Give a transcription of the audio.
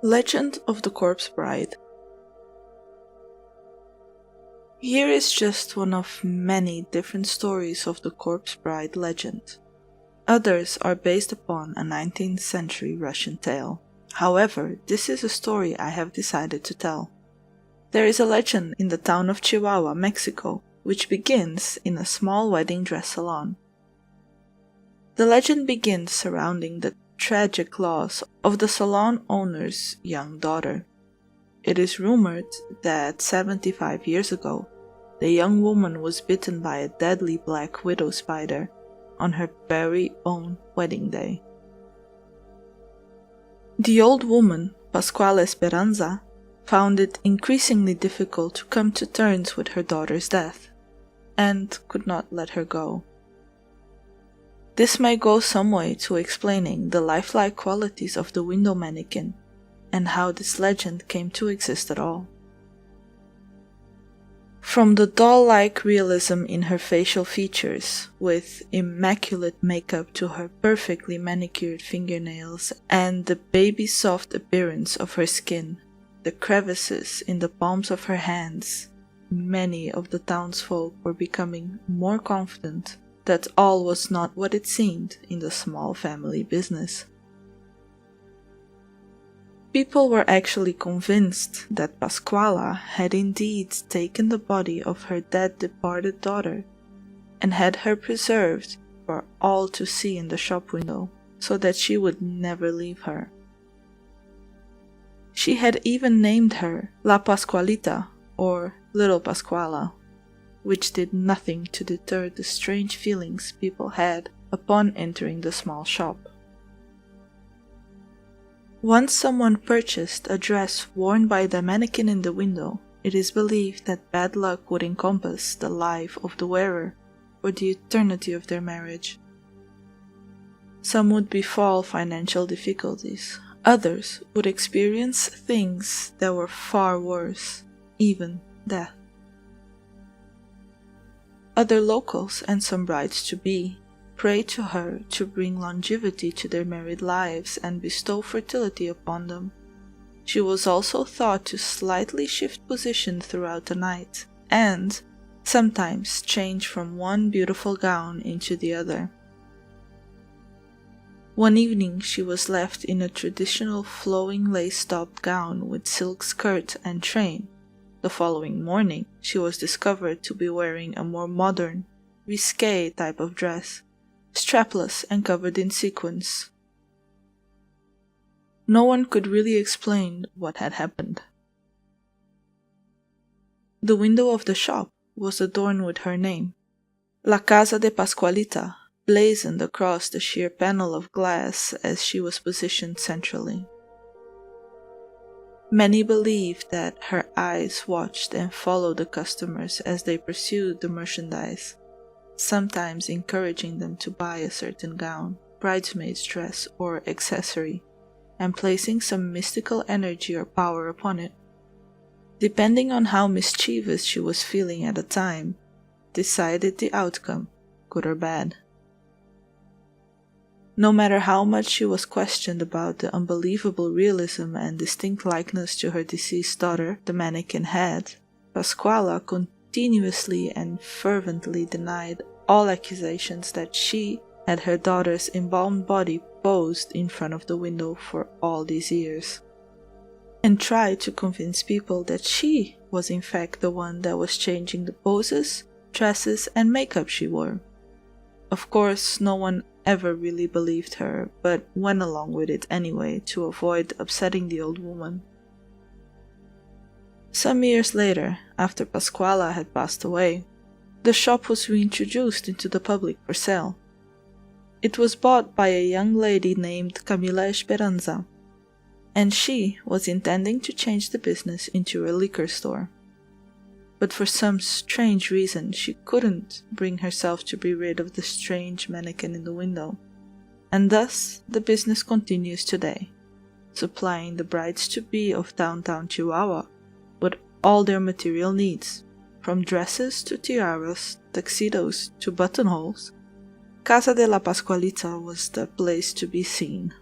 Legend of the Corpse Bride. Here is just one of many different stories of the Corpse Bride legend. Others are based upon a 19th century Russian tale. However, this is a story I have decided to tell. There is a legend in the town of Chihuahua, Mexico, which begins in a small wedding dress salon. The legend begins surrounding the tragic loss of the salon owner's young daughter. It is rumored that 75 years ago, the young woman was bitten by a deadly black widow spider on her very own wedding day. The old woman, Pascuala Esperanza, found it increasingly difficult to come to terms with her daughter's death, and could not let her go. This may go some way to explaining the lifelike qualities of the window mannequin, and how this legend came to exist at all. From the doll-like realism in her facial features, with immaculate makeup to her perfectly manicured fingernails and the baby-soft appearance of her skin, the crevices in the palms of her hands, many of the townsfolk were becoming more confident that all was not what it seemed in the small family business. People were actually convinced that Pascuala had indeed taken the body of her dead departed daughter and had her preserved for all to see in the shop window, so that she would never leave her. She had even named her La Pascualita, or Little Pascuala, which did nothing to deter the strange feelings people had upon entering the small shop. Once someone purchased a dress worn by the mannequin in the window, it is believed that bad luck would encompass the life of the wearer for the eternity of their marriage. Some would befall financial difficulties, others would experience things that were far worse, even death. Other locals and some brides-to-be prayed to her to bring longevity to their married lives and bestow fertility upon them. She was also thought to slightly shift position throughout the night, and sometimes change from one beautiful gown into the other. One evening she was left in a traditional flowing lace-topped gown with silk skirt and train. The following morning, she was discovered to be wearing a more modern, risque type of dress, strapless and covered in sequins. No one could really explain what had happened. The window of the shop was adorned with her name, La Casa de Pascualita, blazoned across the sheer panel of glass as she was positioned centrally. Many believed that her eyes watched and followed the customers as they pursued the merchandise, sometimes encouraging them to buy a certain gown, bridesmaid's dress, or accessory, and placing some mystical energy or power upon it. Depending on how mischievous she was feeling at the time, decided the outcome, good or bad. No matter how much she was questioned about the unbelievable realism and distinct likeness to her deceased daughter the mannequin had, Pascuala continuously and fervently denied all accusations that she had her daughter's embalmed body posed in front of the window for all these years, and tried to convince people that she was in fact the one that was changing the poses, dresses, and makeup she wore. Of course, no one ever really believed her, but went along with it anyway to avoid upsetting the old woman. Some years later, after Pascuala had passed away, the shop was reintroduced into the public for sale. It was bought by a young lady named Camila Esperanza, and she was intending to change the business into a liquor store. But for some strange reason she couldn't bring herself to be rid of the strange mannequin in the window, and thus the business continues today, supplying the brides-to-be of downtown Chihuahua with all their material needs, from dresses to tiaras, tuxedos to buttonholes. Casa de la Pascualita was the place to be seen.